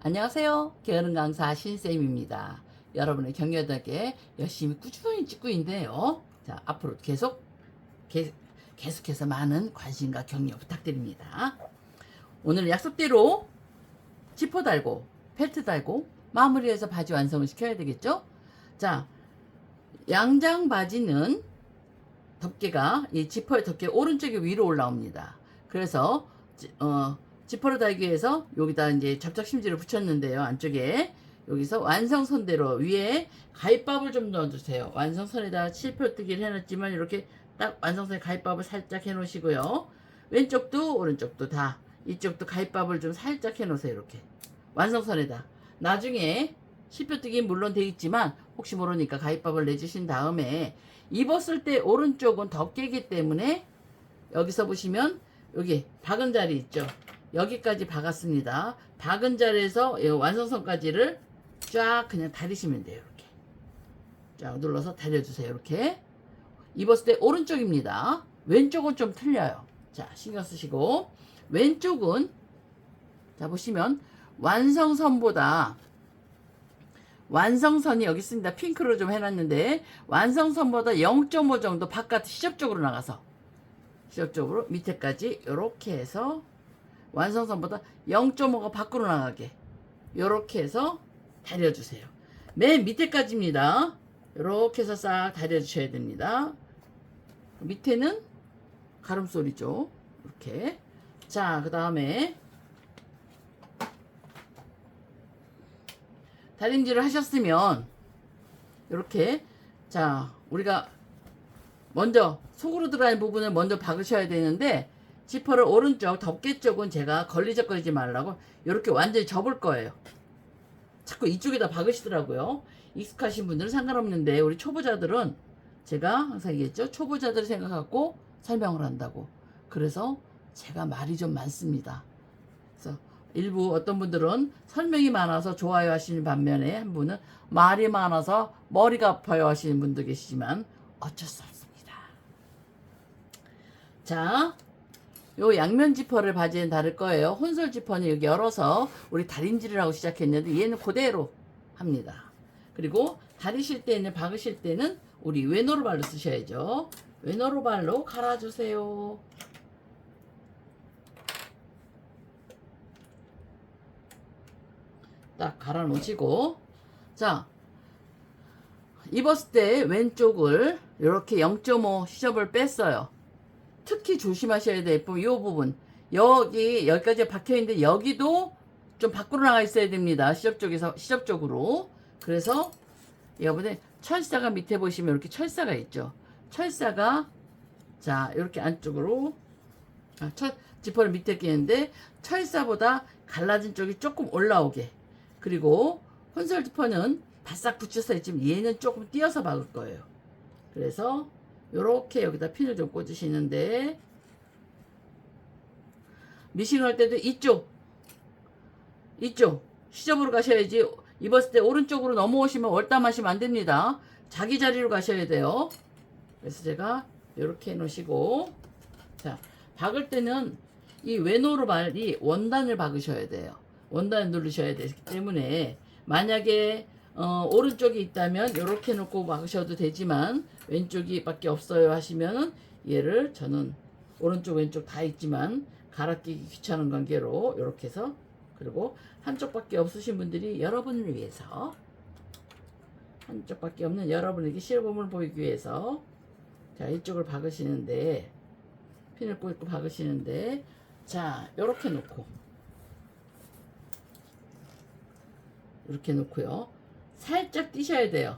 안녕하세요. 게으른 강사 신쌤입니다. 여러분의 격려덕에 열심히 꾸준히 찍고 있는데요. 자, 앞으로 계속해서 많은 관심과 격려 부탁드립니다. 오늘 약속대로 지퍼 달고 펠트 달고 마무리해서 바지 완성을 시켜야 되겠죠? 자, 양장 바지는 덮개가 이 지퍼의 덮개 오른쪽에 위로 올라옵니다. 그래서 지퍼를 달기 위해서 여기다 이제 접착 심지를 붙였는데요. 안쪽에 여기서 완성선대로 위에 가위밥을 좀 넣어주세요. 완성선에다 칠표뜨기를 해놨지만 이렇게 딱 완성선에 가위밥을 살짝 해놓으시고요. 왼쪽도 오른쪽도 다 이쪽도 가위밥을 좀 살짝 해놓으세요. 이렇게 완성선에다 나중에 실표뜨기 물론 돼 있지만 혹시 모르니까 가위밥을 내주신 다음에 입었을 때 오른쪽은 덮개이기 때문에 여기서 보시면 여기 박은 자리 있죠. 여기까지 박았습니다. 박은 자리에서 완성선까지를 쫙 그냥 다리시면 돼요. 이렇게 쫙 눌러서 다려주세요. 이렇게 입었을 때 오른쪽입니다. 왼쪽은 좀 틀려요. 자, 신경 쓰시고 왼쪽은 자 보시면 완성선이 여기 있습니다. 핑크로 좀 해놨는데 완성선보다 0.5 정도 바깥 시접 쪽으로 나가서 시접 쪽으로 밑에까지 이렇게 해서 완성선보다 0.5가 밖으로 나가게 이렇게 해서 다려주세요. 맨 밑에까지입니다. 이렇게 해서 싹 다려주셔야 됩니다. 밑에는 가름소리죠. 이렇게. 자, 그 다음에 다림질을 하셨으면 이렇게 자 우리가 먼저 속으로 들어가는 부분을 먼저 박으셔야 되는데 지퍼를 오른쪽 덮개 쪽은 제가 걸리적거리지 말라고 이렇게 완전히 접을 거예요. 자꾸 이쪽에다 박으시더라고요. 익숙하신 분들은 상관없는데 우리 초보자들은 제가 항상 얘기했죠. 초보자들 생각하고 설명을 한다고. 그래서 제가 말이 좀 많습니다. 그래서 일부 어떤 분들은 설명이 많아서 좋아요 하시는 반면에 한 분은 말이 많아서 머리가 아파요 하시는 분도 계시지만 어쩔 수 없습니다. 자, 요 양면 지퍼를 바지에 다를 거예요. 혼솔 지퍼는 여기 열어서 우리 다림질을 하고 시작했는데 얘는 그대로 합니다. 그리고 다리실 때는 박으실 때는 우리 외노루발로 쓰셔야죠. 외노루발로 갈아주세요. 딱 갈아 놓으시고 자 입었을 때 왼쪽을 이렇게 0.5 시접을 뺐어요. 특히 조심하셔야 될 부분 이 부분 여기까지 박혀 있는데 여기도 좀 밖으로 나가 있어야 됩니다. 시접 쪽으로. 그래서 여러분들 철사가 밑에 보시면 이렇게 철사가 있죠. 철사가 자 이렇게 안쪽으로 지퍼를 밑에 끼는데 철사보다 갈라진 쪽이 조금 올라오게. 그리고 혼솔 지퍼는 바싹 붙여서 있지만 얘는 조금 띄어서 박을 거예요. 그래서 요렇게 여기다 핀을 좀 꽂으시는데 미싱을 할 때도 이쪽 시접으로 가셔야지 입었을 때 오른쪽으로 넘어오시면 월담하시면 안 됩니다. 자기 자리로 가셔야 돼요. 그래서 제가 요렇게 해 놓으시고 자 박을 때는 이 외노루발이 원단을 박으셔야 돼요. 원단을 누르셔야 되기 때문에 만약에 오른쪽이 있다면 이렇게 놓고 막으셔도 되지만 왼쪽이 밖에 없어요 하시면은 얘를 저는 오른쪽 왼쪽 다 있지만 갈아끼기 귀찮은 관계로 이렇게 해서 그리고 한쪽밖에 없으신 분들이 여러분을 위해서 한쪽밖에 없는 여러분에게 시범을 보이기 위해서 자 이쪽을 박으시는데 핀을 꽂고 박으시는데 자 이렇게 놓고 이렇게 놓고요. 살짝 띄셔야 돼요.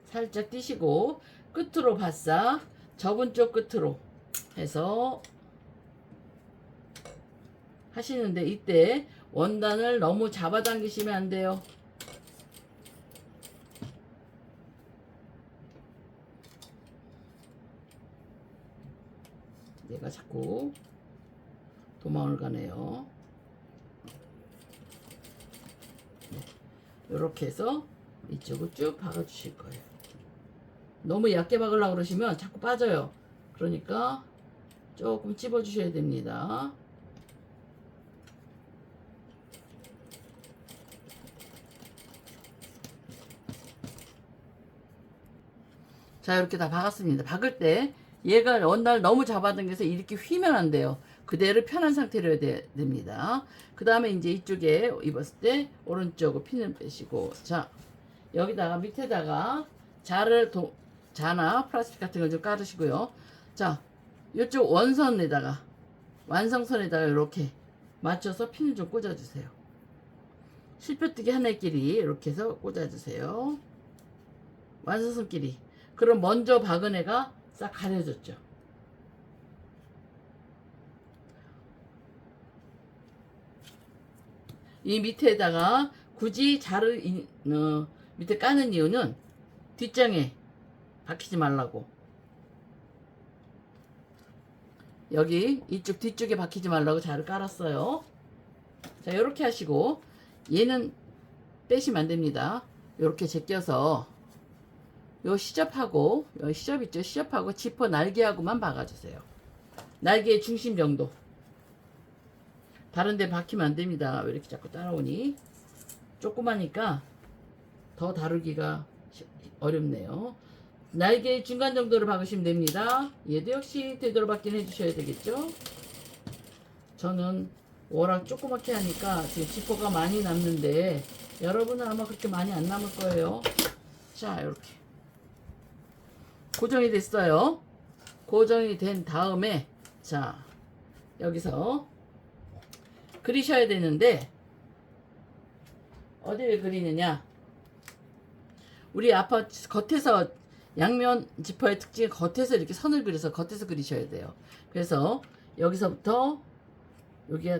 살짝 띄시고 끝으로 바싹 접은 쪽 끝으로 해서 하시는데 이때 원단을 너무 잡아당기시면 안 돼요. 얘가 자꾸 도망을 가네요. 이렇게 해서 이쪽을 쭉 박아 주실 거예요. 너무 얇게 박으려고 그러시면 자꾸 빠져요. 그러니까 조금 찝어 주셔야 됩니다. 자, 이렇게 다 박았습니다. 박을 때 얘가 원단을 너무 잡아당겨서 이렇게 휘면 안 돼요. 그대로 편한 상태로 해야 됩니다. 그 다음에 이제 이쪽에 입었을 때 오른쪽으로 핀을 빼시고, 자, 여기다가 밑에다가 자나 플라스틱 같은 걸 좀 깔으시고요. 자, 이쪽 원선에다가, 완성선에다가 이렇게 맞춰서 핀을 좀 꽂아주세요. 실뼈뜨기 하나끼리 이렇게 해서 꽂아주세요. 완성선끼리. 그럼 먼저 박은 애가 싹 가려졌죠. 이 밑에다가 굳이 밑에 까는 이유는 뒷장에 박히지 말라고. 여기 이쪽 뒤쪽에 박히지 말라고 자를 깔았어요. 자, 요렇게 하시고 얘는 빼시면 안 됩니다. 요렇게 제껴서 요 시접하고, 요 시접 있죠? 시접하고 지퍼 날개하고만 박아주세요. 날개의 중심 정도. 다른 데 박히면 안 됩니다. 왜 이렇게 자꾸 따라오니? 조그마니까 더 다루기가 어렵네요. 날개의 중간 정도를 박으시면 됩니다. 얘도 역시 되도록 박긴 해주셔야 되겠죠? 저는 워낙 조그맣게 하니까 지금 지퍼가 많이 남는데 여러분은 아마 그렇게 많이 안 남을 거예요. 자, 이렇게 고정이 됐어요. 고정이 된 다음에, 자, 여기서 그리셔야 되는데 어디를 그리느냐, 우리 아파트 겉에서, 양면 지퍼의 특징이 겉에서 이렇게 선을 그려서 겉에서 그리셔야 돼요. 그래서 여기서부터 여기가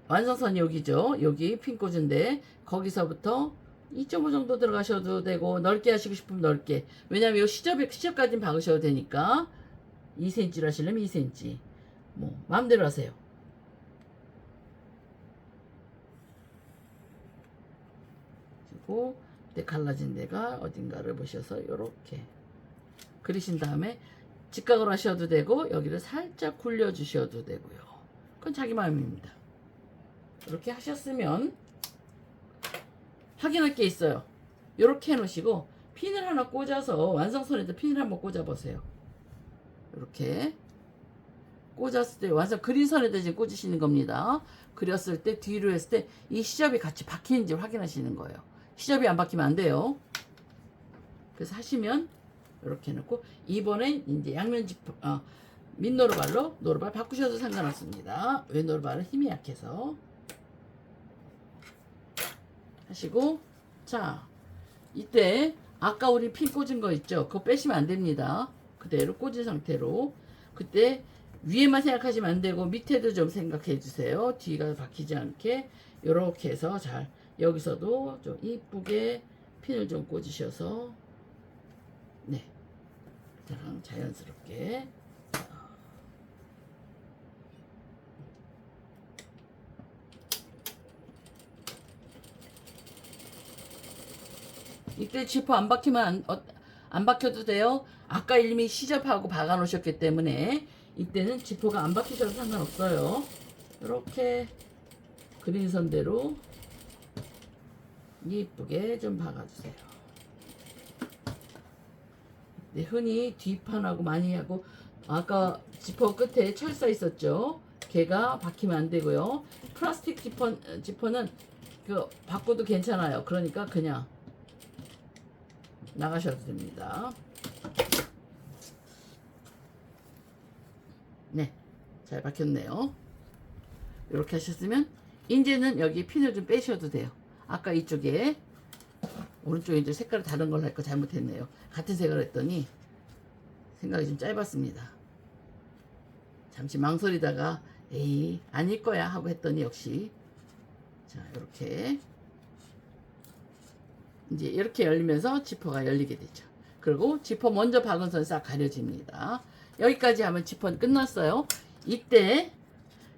완성선이 여기죠. 여기 핀 꽂은데 거기서부터 2.5 정도 들어가셔도 되고, 넓게 하시고 싶으면 넓게. 왜냐면 요 시접까지는 박으셔도 되니까. 2cm로 하시려면 2cm. 뭐 마음대로 하세요. 그리고 갈라진 데가 어딘가를 보셔서 요렇게 그리신 다음에 직각으로 하셔도 되고, 여기를 살짝 굴려 주셔도 되고요. 그건 자기 마음입니다. 이렇게 하셨으면 확인할 게 있어요. 이렇게 해놓으시고 핀을 하나 꽂아서 완성선에다 핀을 한번 꽂아보세요. 이렇게 꽂았을 때, 완성 그린 선에다 지금 꽂으시는 겁니다. 그렸을 때 뒤로 했을 때 이 시접이 같이 박히는지 확인하시는 거예요. 시접이 안 박히면 안 돼요. 그래서 하시면 이렇게 해놓고, 이번엔 이제 양면 민노루발로 노루발 바꾸셔도 상관없습니다. 왜 노루발은 힘이 약해서 하시고, 자, 이때 아까 우리 핀 꽂은 거 있죠? 그거 빼시면 안 됩니다. 그대로 꽂은 상태로. 그때 위에만 생각하시면 안 되고 밑에도 좀 생각해 주세요. 뒤가 박히지 않게. 요렇게 해서 잘, 여기서도 좀 이쁘게 핀을 좀 꽂으셔서, 네, 그냥 자연스럽게. 이때 지퍼 안 박히면 안 박혀도 돼요. 아까 이미 시접하고 박아 놓으셨기 때문에 이때는 지퍼가 안 박히셔도 상관없어요. 이렇게 그린 선대로 이쁘게 좀 박아주세요. 네, 흔히 뒷판하고 많이 하고, 아까 지퍼 끝에 철사 있었죠? 걔가 박히면 안 되고요. 플라스틱 지퍼는 그 바꿔도 괜찮아요. 그러니까 그냥 나가셔도 됩니다. 네, 잘 박혔네요. 이렇게 하셨으면 이제는 여기 핀을 좀 빼셔도 돼요. 아까 이쪽에 오른쪽에 이제 색깔을 다른 걸로 할 거 잘못했네요. 같은 색을 했더니 생각이 좀 짧았습니다. 잠시 망설이다가 에이 아닐 거야 하고 했더니 역시. 자, 이렇게 이제 이렇게 열리면서 지퍼가 열리게 되죠. 그리고 지퍼 먼저 박은 선 싹 가려집니다. 여기까지 하면 지퍼는 끝났어요. 이때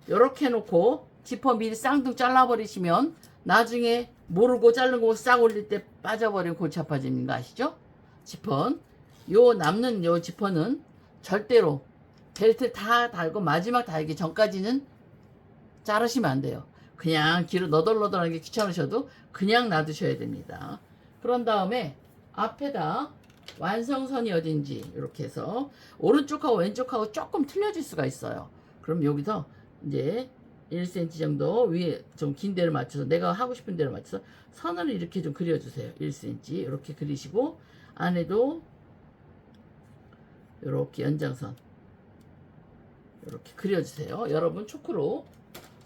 이렇게 해놓고 지퍼 미리 쌍둥 잘라버리시면 나중에 모르고 자른 거 싹 올릴 때 빠져버리면 골치 아파지는 거 아시죠? 지퍼는 요 남는 요 지퍼는 절대로 벨트 다 달고 마지막 달기 전까지는 자르시면 안 돼요. 그냥 뒤로 너덜너덜하게 귀찮으셔도 그냥 놔두셔야 됩니다. 그런 다음에 앞에다 완성선이 어딘지 이렇게 해서 오른쪽하고 왼쪽하고 조금 틀려질 수가 있어요. 그럼 여기서 이제 1cm 정도 위에 좀 긴 데를 맞춰서 내가 하고 싶은 데를 맞춰서 선을 이렇게 좀 그려주세요. 1cm 이렇게 그리시고 안에도 이렇게 연장선 이렇게 그려주세요. 여러분 초크로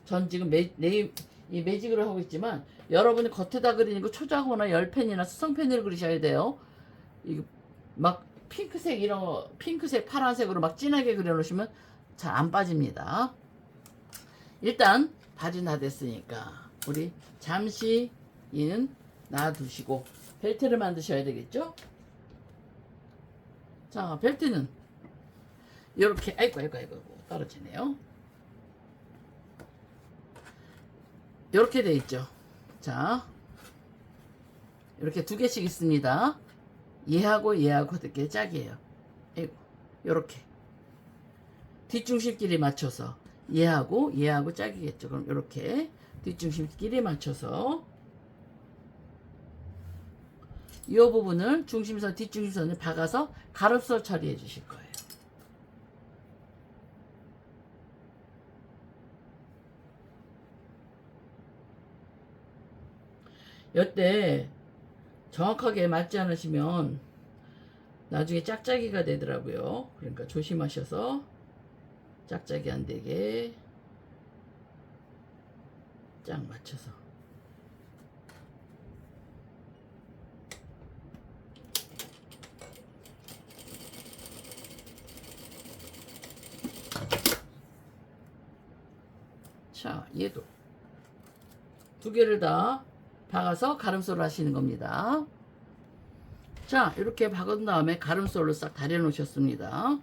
전 지금 이 매직으로 하고 있지만 여러분이 겉에다 그리는 거 초자호나 열펜이나 수성펜으로 그리셔야 돼요. 이거 막 핑크색 이런 거 핑크색 파란색으로 막 진하게 그려놓으시면 잘 안 빠집니다. 일단 바지 다 됐으니까 우리 잠시 이는 놔두시고 벨트를 만드셔야 되겠죠? 자, 벨트는 이렇게 아이고 떨어지네요. 이렇게 돼 있죠. 자, 이렇게 두 개씩 있습니다. 얘하고 이렇게 짝이에요. 아이고, 이렇게 뒷중심끼리 맞춰서 얘하고 짝이겠죠. 그럼 이렇게 뒷중심끼리 맞춰서 이 부분을 중심선 뒷중심선을 박아서 가릅선 처리해 주실 거예요. 이때 정확하게 맞지 않으시면 나중에 짝짝이가 되더라고요. 그러니까 조심하셔서 짝짝이 안 되게 짝 맞춰서 자, 얘도 두 개를 다 박아서 가름솔을 하시는 겁니다. 자, 이렇게 박은 다음에 가름솔로 싹 다려 놓으셨습니다.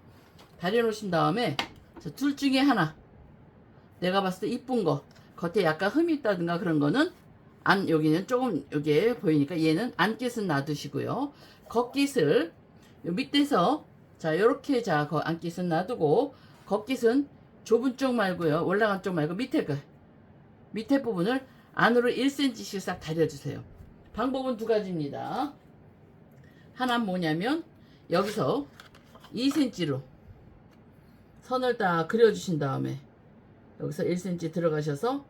다려 놓으신 다음에 둘 중에 하나 내가 봤을 때 이쁜 거 겉에 약간 흠이 있다든가 그런 거는 여기는 조금 여기에 보이니까 얘는 안깃은 놔두시고요. 겉깃을 요 밑에서 자 요렇게 자 안깃은 놔두고 겉깃은 좁은 쪽 말고요. 올라간 쪽 말고 밑에 부분을 안으로 1cm씩 싹 다려주세요. 방법은 두 가지입니다. 하나는 뭐냐면 여기서 2cm로 선을 딱 그려주신 다음에 여기서 1cm 들어가셔서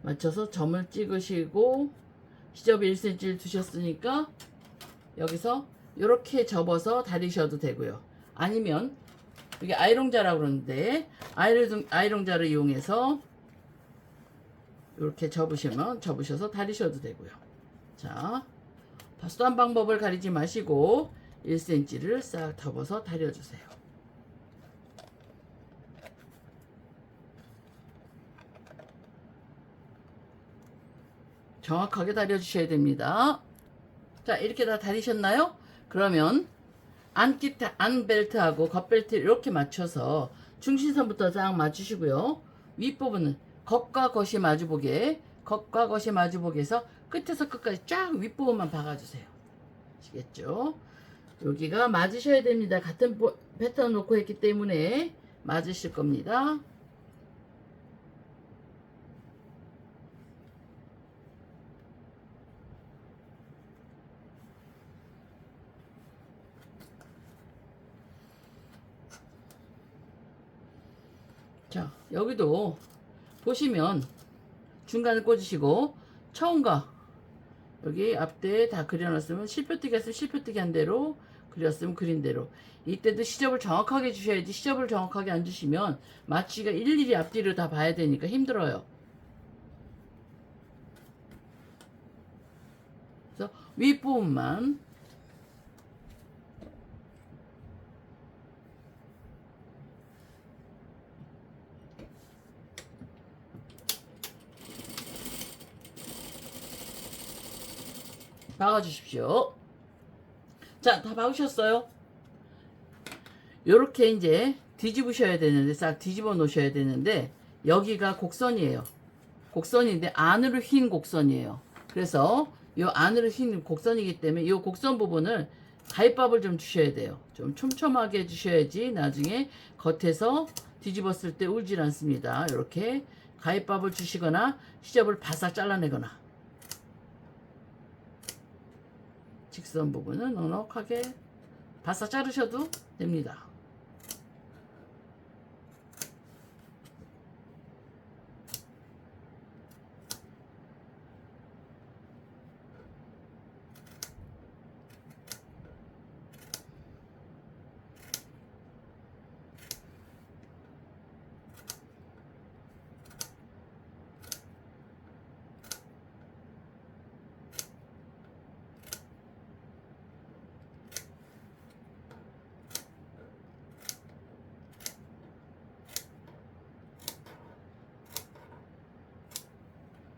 맞춰서 점을 찍으시고 시접이 1cm를 두셨으니까 여기서 이렇게 접어서 다리셔도 되고요. 아니면 이게 아이롱자라고 그러는데 아이롱자를 이용해서 이렇게 접으셔서 다리셔도 되고요. 자, 수단 방법을 가리지 마시고 1cm를 싹 접어서 다려주세요. 정확하게 다려주셔야 됩니다. 자, 이렇게 다 다리셨나요? 그러면 안 벨트하고 겉 벨트 이렇게 맞춰서 중심선부터 쫙 맞추시고요. 윗부분은 겉과 겉이 마주보게 해서 끝에서 끝까지 쫙 윗부분만 박아주세요. 아시겠죠? 여기가 맞으셔야 됩니다. 같은 패턴 놓고 했기 때문에 맞으실 겁니다. 자, 여기도 보시면 중간을 꽂으시고 처음과 여기 앞뒤에 다 그려놨으면 실표뜨기 했으면 실표뜨기 한 대로 그렸으면 그린 대로 이때도 시접을 정확하게 주셔야지 시접을 정확하게 안 주시면 맞추기가 일일이 앞뒤를 다 봐야 되니까 힘들어요. 그래서 윗부분만 박아주십시오. 자, 다 박으셨어요? 요렇게 이제 뒤집으셔야 되는데 싹 뒤집어 놓으셔야 되는데 여기가 곡선이에요. 곡선인데 안으로 휜 곡선이에요. 그래서 요 안으로 휜 곡선이기 때문에 요 곡선 부분을 가위밥을 좀 주셔야 돼요. 좀 촘촘하게 해주셔야지 나중에 겉에서 뒤집었을 때 울질 않습니다. 이렇게 가위밥을 주시거나 시접을 바싹 잘라내거나 직선 부분은 넉넉하게 바싹 자르셔도 됩니다.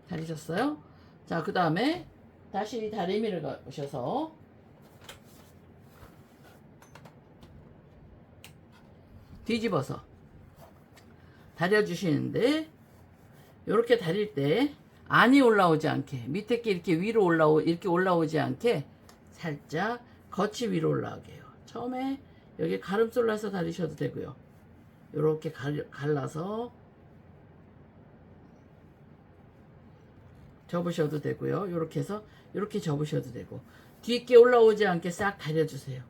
다리셨어요? 자, 그 다음에 다시 다리미를 오셔서 뒤집어서 다려주시는데, 이렇게 다릴 때 안이 올라오지 않게, 밑에 게 이렇게 위로 이렇게 올라오지 않게 살짝 겉이 위로 올라오게 해요. 처음에 여기 가름솔라서 다리셔도 되고요. 이렇게 갈라서 접으셔도 되고요. 이렇게 해서 이렇게 접으셔도 되고, 뒤에 게 올라오지 않게 싹 다려주세요.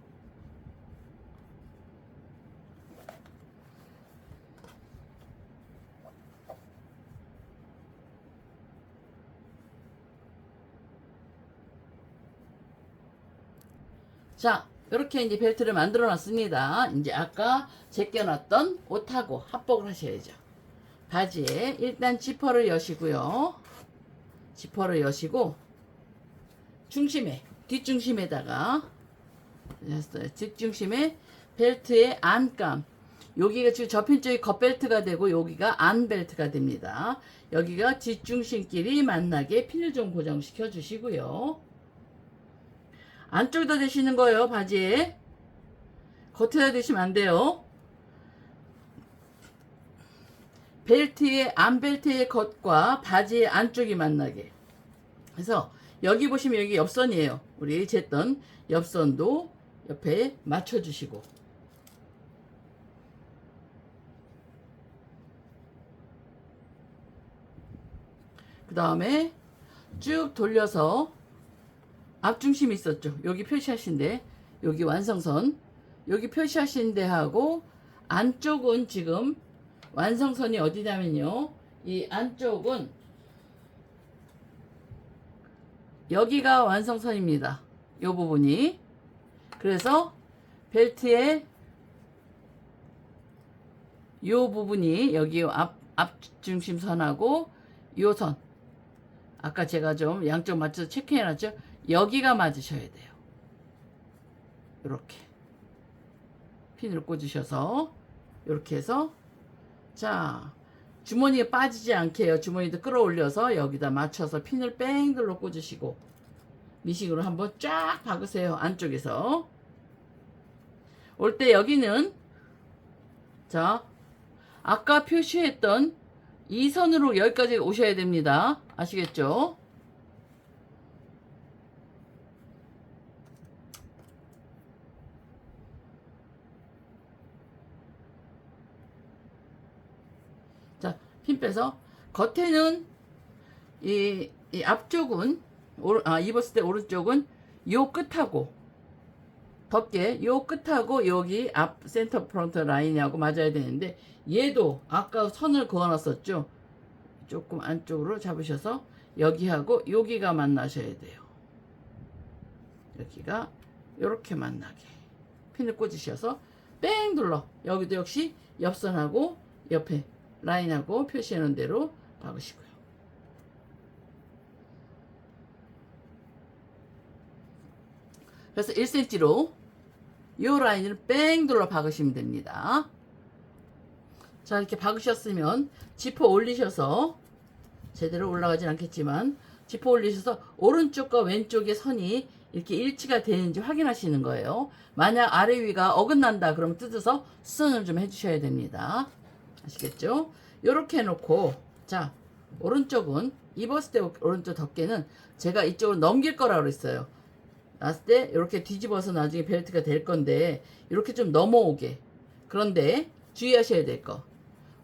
자, 이렇게 이제 벨트를 만들어 놨습니다. 이제 아까 제껴놨던 옷하고 합복을 하셔야죠. 바지에 일단 지퍼를 여시고요. 지퍼를 여시고 중심에, 뒷중심에다가 뒷중심에 벨트의 안감, 여기가 지금 접힌 쪽이 겉벨트가 되고 여기가 안벨트가 됩니다. 여기가 뒷중심끼리 만나게 핀을 좀 고정시켜 주시고요. 안쪽에다 대시는 거예요. 바지에 겉에다 대시면 안 돼요. 벨트의 안벨트의 겉과 바지의 안쪽이 만나게. 그래서 여기 보시면 여기 옆선이에요. 우리 쟀던 옆선도 옆에 맞춰주시고, 그 다음에 쭉 돌려서 앞중심이 있었죠. 여기 표시하신데, 여기 완성선, 여기 표시하신 데하고 안쪽은 지금 완성선이 어디냐면요, 이 안쪽은 여기가 완성선입니다. 이 부분이. 그래서 벨트의 이 부분이 여기 앞중심선하고 이 선, 아까 제가 좀 양쪽 맞춰서 체크해 놨죠. 여기가 맞으셔야 돼요. 이렇게 핀을 꽂으셔서 이렇게 해서, 자, 주머니에 빠지지 않게 해요. 주머니도 끌어올려서 여기다 맞춰서 핀을 뺑들로 꽂으시고 미싱으로 한번 쫙 박으세요. 안쪽에서 올 때 여기는, 자, 아까 표시했던 이 선으로 여기까지 오셔야 됩니다. 아시겠죠? 자, 핀 빼서 겉에는 이 앞쪽은 입었을 때 오른쪽은 요 끝하고 덮개 요 끝하고 여기 앞 센터 프론트 라인하고 맞아야 되는데, 얘도 아까 선을 그어 놨었죠. 조금 안쪽으로 잡으셔서 여기하고 여기가 만나셔야 돼요. 여기가 요렇게 만나게 핀을 꽂으셔서 뺑 눌러, 여기도 역시 옆선하고 옆에 라인하고 표시해 놓은 대로 박으시고요. 그래서 1cm로 이 라인을 뺑 눌러 박으시면 됩니다. 자, 이렇게 박으셨으면 지퍼 올리셔서, 제대로 올라가진 않겠지만 지퍼 올리셔서 오른쪽과 왼쪽의 선이 이렇게 일치가 되는지 확인하시는 거예요. 만약 아래 위가 어긋난다 그러면 뜯어서 수선을 좀 해주셔야 됩니다. 아시겠죠? 이렇게 해놓고, 자, 오른쪽은 입었을 때 오른쪽 덮개는 제가 이쪽으로 넘길 거라고 그랬어요. 놨을 때 이렇게 뒤집어서 나중에 벨트가 될 건데 이렇게 좀 넘어오게. 그런데 주의하셔야 될 거,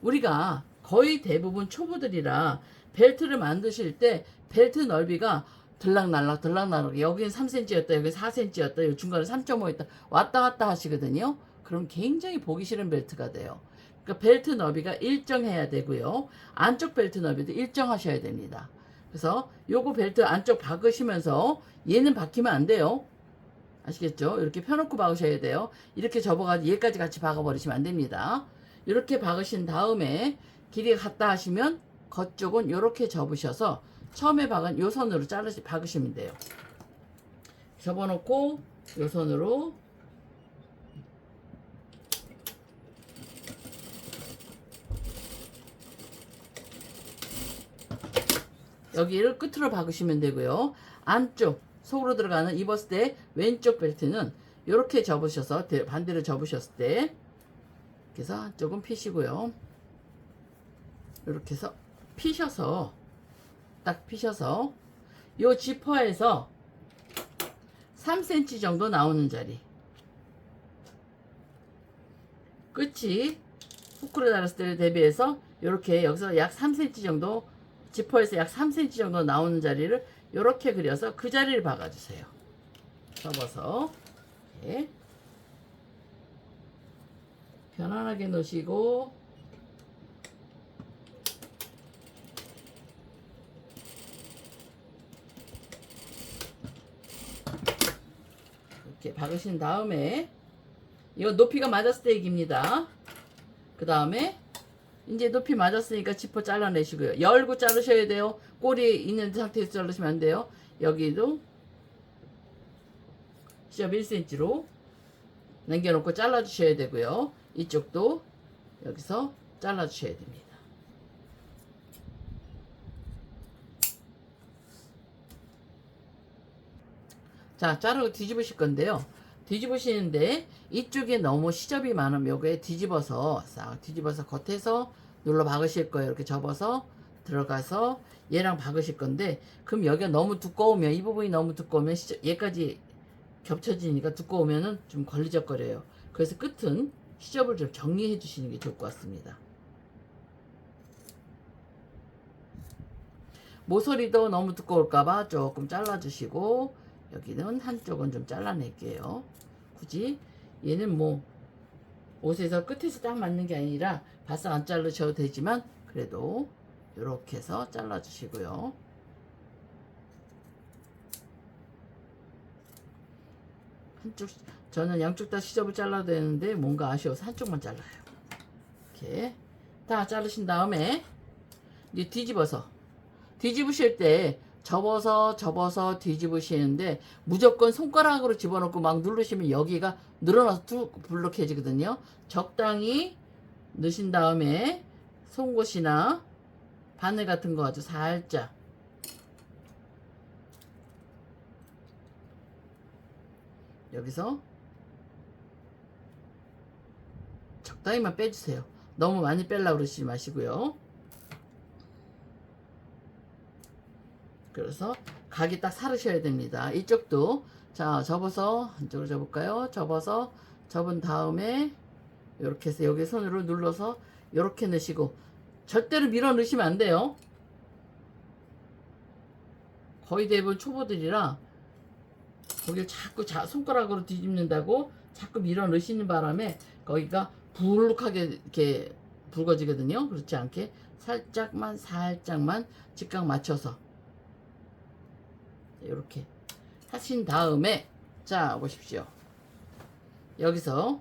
우리가 거의 대부분 초보들이라 벨트를 만드실 때 벨트 넓이가 들락날락 여기는 3cm였다 여기 4cm였다 여기 중간에 3.5였다 왔다 갔다 하시거든요. 그럼 굉장히 보기 싫은 벨트가 돼요. 그러니까 벨트 너비가 일정해야 되고요. 안쪽 벨트 너비도 일정하셔야 됩니다. 그래서 요거 벨트 안쪽 박으시면서 얘는 박히면 안 돼요. 아시겠죠? 이렇게 펴놓고 박으셔야 돼요. 이렇게 접어가지고 얘까지 같이 박아버리시면 안 됩니다. 이렇게 박으신 다음에 길이 같다 하시면 겉쪽은 이렇게 접으셔서 처음에 박은 요 선으로 박으시면 돼요. 접어놓고 요 선으로 여기를 끝으로 박으시면 되고요. 안쪽 속으로 들어가는 입었을 때 왼쪽 벨트는 이렇게 접으셔서 반대로 접으셨을 때 그래서 한쪽은 피시고요. 이렇게 해서 피셔서 딱 피셔서 요 지퍼에서 3cm 정도 나오는 자리 끝이 후크로 달았을 때를 대비해서 이렇게 여기서 약 3cm 정도 지퍼에서 약 3cm 정도 나오는 자리를 이렇게 그려서 그 자리를 박아주세요. 접어서 이렇게 편안하게 놓으시고 이렇게 박으신 다음에 이거 높이가 맞았을 때 얘기입니다. 그 다음에 이제 높이 맞았으니까 지퍼 잘라내시고요. 열고 자르셔야 돼요. 꼬리 있는 상태에서 자르시면 안 돼요. 여기도 시접 1cm로 남겨놓고 잘라주셔야 되고요. 이쪽도 여기서 잘라주셔야 됩니다. 자, 자르고 뒤집으실 건데요. 뒤집으시는데 이쪽에 너무 시접이 많으면 요게 뒤집어서 싹 뒤집어서 겉에서 눌러 박으실 거예요. 이렇게 접어서 들어가서 얘랑 박으실 건데 그럼 여기가 너무 두꺼우면 이 부분이 너무 두꺼우면 얘까지 겹쳐지니까 두꺼우면은 좀 걸리적거려요. 그래서 끝은 시접을 좀 정리해 주시는 게 좋을 것 같습니다. 모서리도 너무 두꺼울까봐 조금 잘라주시고 여기는 한쪽은 좀 잘라낼게요. 굳이 얘는 뭐 옷에서 끝에서 딱 맞는 게 아니라 바싹 안 자르셔도 되지만 그래도 이렇게 해서 잘라주시고요. 한쪽 저는 양쪽 다 시접을 잘라야 되는데 뭔가 아쉬워서 한쪽만 잘라요. 이렇게 다 자르신 다음에 이제 뒤집으실 때 접어서 뒤집으시는데 무조건 손가락으로 집어넣고 막 누르시면 여기가 늘어나서 툭 블록해지거든요. 적당히 넣으신 다음에 송곳이나 바늘 같은 거 아주 살짝 여기서 적당히만 빼주세요. 너무 많이 빼려고 그러시지 마시고요. 그래서 각이 딱 사르셔야 됩니다. 이쪽도 자 접어서 한쪽으로 접을까요? 접어서 접은 다음에 이렇게 해서 여기 손으로 눌러서 이렇게 넣으시고 절대로 밀어 넣으시면 안 돼요. 거의 대부분 초보들이라 거기를 자꾸 손가락으로 뒤집는다고 자꾸 밀어 넣으시는 바람에 거기가 불룩하게 이렇게 붉어지거든요. 그렇지 않게 살짝만 직각 맞춰서 이렇게 하신 다음에 자 보십시오. 여기서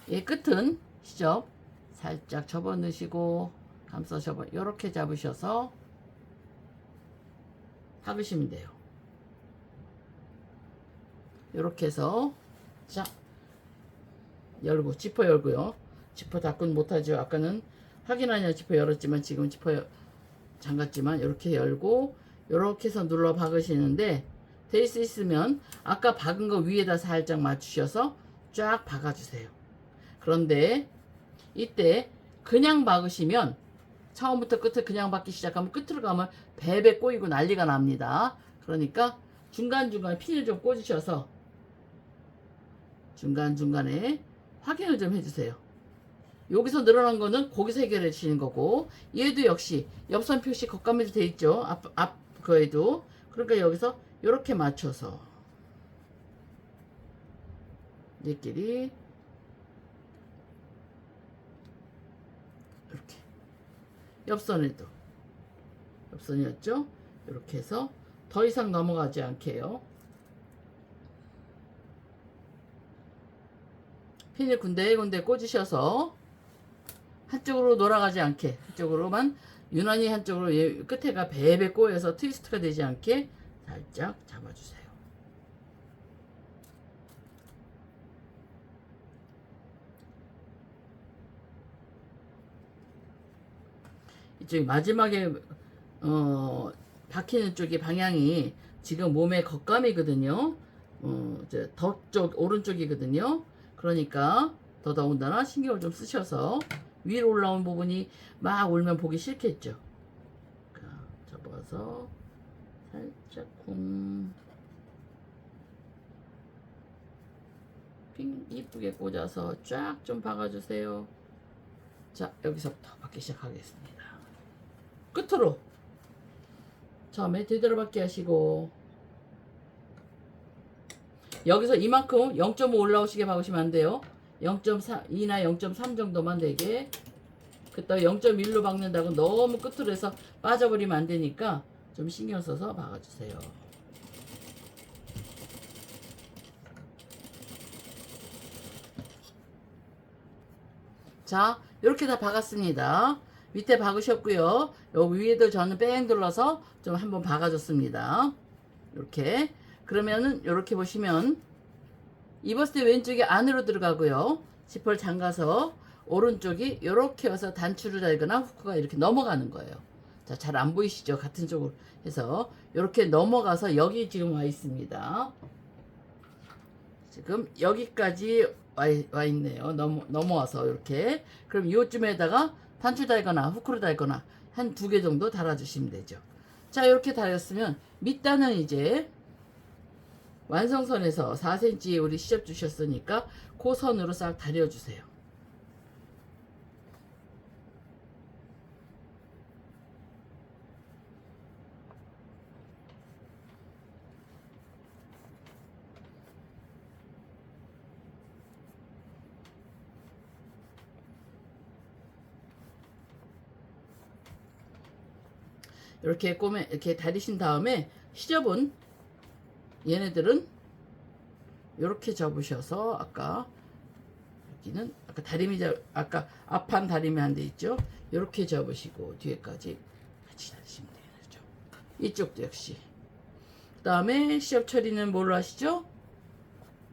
이 끝은 시접 살짝 접어 넣으시고 감싸 접어 이렇게 잡으셔서 박으시면 돼요. 이렇게 해서 자 열고 지퍼 열고요. 지퍼 닫고는 못하죠. 아까는 확인하냐 지퍼 열었지만 지금 지퍼 잠갔지만 이렇게 열고 이렇게 해서 눌러 박으시는데 될 수 있으면 아까 박은 거 위에다 살짝 맞추셔서 쫙 박아주세요. 그런데 이때 그냥 박으시면 처음부터 끝에 그냥 박기 시작하면 끝으로 가면 베베 꼬이고 난리가 납니다. 그러니까 중간중간에 핀을 좀 꽂으셔서 중간중간에 확인을 좀 해주세요. 여기서 늘어난 거는 거기서 해결해 주시는 거고 얘도 역시 옆선 표시 겉감이도 돼 있죠. 앞 거에도 그러니까 여기서 이렇게 맞춰서 얘끼리 이렇게 옆선에도 옆선이었죠? 이렇게 해서 더 이상 넘어가지 않게 해요. 핀을 군데군데 꽂으셔서 한쪽으로 돌아가지 않게, 한쪽으로만 유난히 한쪽으로 끝에가 베베 꼬여서 트위스트가 되지 않게 살짝 잡아주세요. 이쪽 마지막에 박히는 쪽이 방향이 지금 몸의 겉감이거든요. 덕쪽 오른쪽이거든요. 그러니까 더더군다나 신경을 좀 쓰셔서 위로 올라온 부분이 막 올면 보기 싫겠죠. 접어서 살짝 핑 이쁘게 꽂아서 쫙 좀 박아주세요. 자, 여기서부터 박기 시작하겠습니다. 끝으로 처음에 되돌아박기 하시고 여기서 이만큼 0.5 올라오시게 박으시면 안 돼요. 0.2나 0.3 정도만 되게. 그때 0.1로 박는다고 너무 끝으로 해서 빠져버리면 안 되니까 좀 신경 써서 박아주세요. 자, 이렇게 다 박았습니다. 밑에 박으셨고요. 여기 위에도 저는 뺑 둘러서 좀 한번 박아줬습니다. 이렇게. 그러면은 이렇게 보시면 입었을 때 왼쪽이 안으로 들어가고요. 지퍼를 잠가서 오른쪽이 이렇게 와서 단추를 달거나 후크가 이렇게 넘어가는 거예요. 자, 잘 안 보이시죠? 같은 쪽으로 해서 이렇게 넘어가서 여기 지금 와 있습니다. 지금 여기까지 와 있네요. 넘어와서 이렇게. 그럼 이쯤에다가 단추 달거나 후크를 달거나 한 2개 정도 달아주시면 되죠. 자, 이렇게 달았으면 밑단은 이제 완성선에서 4cm 우리 시접 주셨으니까 그 선으로 싹 다려주세요. 이렇게 다리신 다음에 시접은 얘네들은 이렇게 접으셔서 아까 여기는 아까 다리미 아까 앞판 다리미 한 대 있죠? 이렇게 접으시고 뒤에까지 같이 다리시면 되죠. 이쪽도 역시. 그 다음에 시접 처리는 뭘로 하시죠?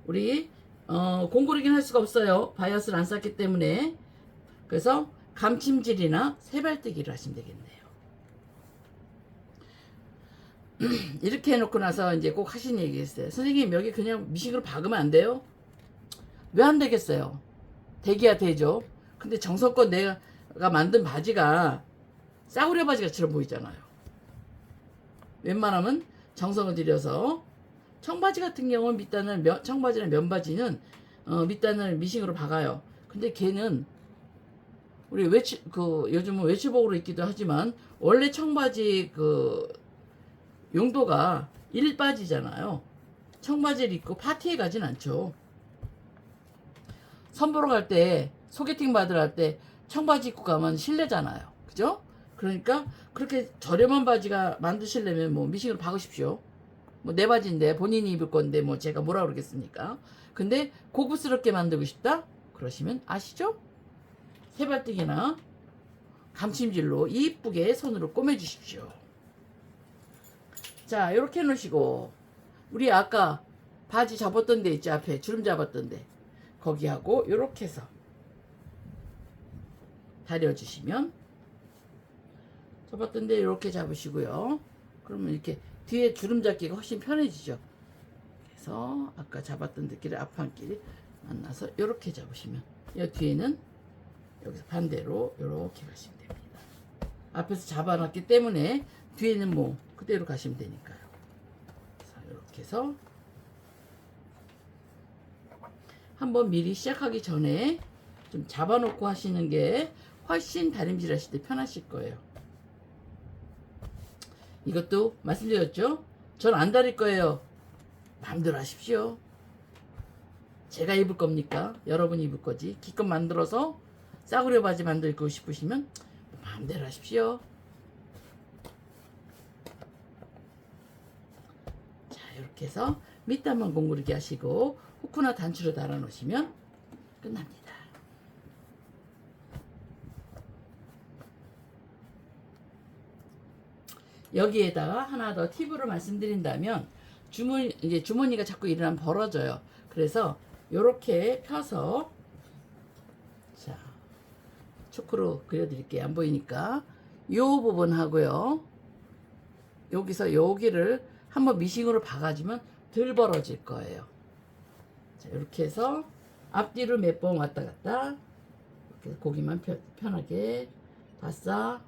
우리 공구르긴 할 수가 없어요. 바이어스를 안 쌌기 때문에. 그래서 감침질이나 세발뜨기를 하시면 되겠네요. 이렇게 해놓고 나서 이제 꼭 하신 얘기 있어요. 선생님 여기 그냥 미식으로 박으면 안 돼요? 왜 안 되겠어요? 되기야 되죠. 근데 정성껏 내가 만든 바지가 싸구려 바지가처럼 보이잖아요. 웬만하면 정성을 들여서 청바지 같은 경우는 밑단을 청바지나 면바지는 밑단을 미싱으로 박아요. 근데 걔는 우리 요즘은 외출복으로 입기도 하지만 원래 청바지 용도가 일바지잖아요. 청바지를 입고 파티에 가진 않죠. 선보러 갈 때, 소개팅 받으러 갈 때 청바지 입고 가면 실례잖아요. 그죠? 그러니까 그렇게 저렴한 바지가 만드시려면 뭐 미싱으로 박으십시오. 뭐 내 바지인데 본인이 입을 건데 뭐 제가 뭐라 그러겠습니까? 근데 고급스럽게 만들고 싶다? 그러시면 아시죠? 세발뜨기나 감침질로 이쁘게 손으로 꼬매주십시오. 자, 이렇게 해놓으시고 우리 아까 바지 접었던 데 있죠? 앞에 주름 잡았던 데 거기하고 이렇게 해서 다려주시면 접었던 데 이렇게 잡으시고요. 그러면 이렇게 뒤에 주름 잡기가 훨씬 편해지죠. 그래서 아까 잡았던 데끼리 앞판끼리 만나서 이렇게 잡으시면 이 뒤에는 여기서 반대로 이렇게 가시면 됩니다. 앞에서 잡아놨기 때문에 뒤에는 뭐 그대로 가시면 되니까요. 자, 이렇게 해서 한번 미리 시작하기 전에 좀 잡아놓고 하시는 게 훨씬 다림질 하실 때 편하실 거예요. 이것도 말씀드렸죠? 전 안 다릴 거예요. 마음대로 하십시오. 제가 입을 겁니까? 여러분이 입을 거지. 기껏 만들어서 싸구려 바지 만들고 싶으시면 마음대로 하십시오. 자, 이렇게 해서 밑단만 공구르기 하시고 후크나 단추로 달아 놓으시면 끝납니다. 여기에다가 하나 더 팁으로 말씀드린다면 이제 주머니가 자꾸 일어나면 벌어져요. 그래서 요렇게 펴서 자 초크로 그려드릴게요. 안 보이니까 요 부분 하고요. 여기서 여기를 한번 미싱으로 박아주면 덜 벌어질 거예요. 자 이렇게 해서 앞뒤로 몇 번 왔다 갔다 이렇게 고기만 편하게 바싹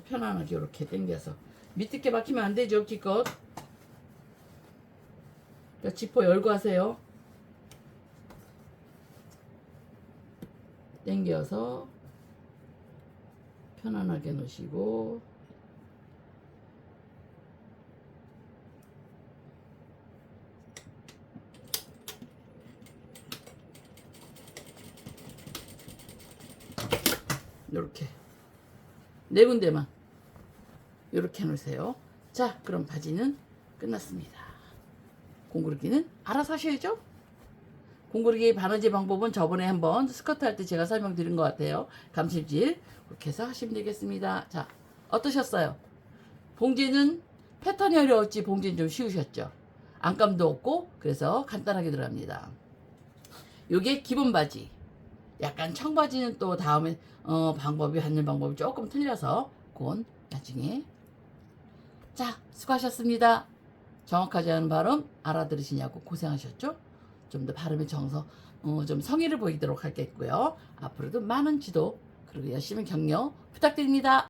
편안하게 이렇게 당겨서 밑에 박히면 안 되죠. 기껏 그러니까 지퍼 열고 하세요. 당겨서 편안하게 놓으시고 이렇게 네 군데만 이렇게 해놓으세요. 자 그럼 바지는 끝났습니다. 공구르기는 알아서 하셔야죠. 공구르기 바느질 방법은 저번에 한번 스커트 할 때 제가 설명드린 것 같아요. 감실질 이렇게 해서 하시면 되겠습니다. 자 어떠셨어요? 봉지는 패턴이 어려웠지 봉지는 좀 쉬우셨죠? 안감도 없고 그래서 간단하게 들어갑니다. 요게 기본 바지. 약간 청바지는 또 다음에 방법이 하는 방법이 조금 틀려서 그건 나중에. 자 수고하셨습니다. 정확하지 않은 발음 알아들으시냐고 고생하셨죠? 좀 더 발음의 좀 성의를 보이도록 하겠고요. 앞으로도 많은 지도 그리고 열심히 격려 부탁드립니다.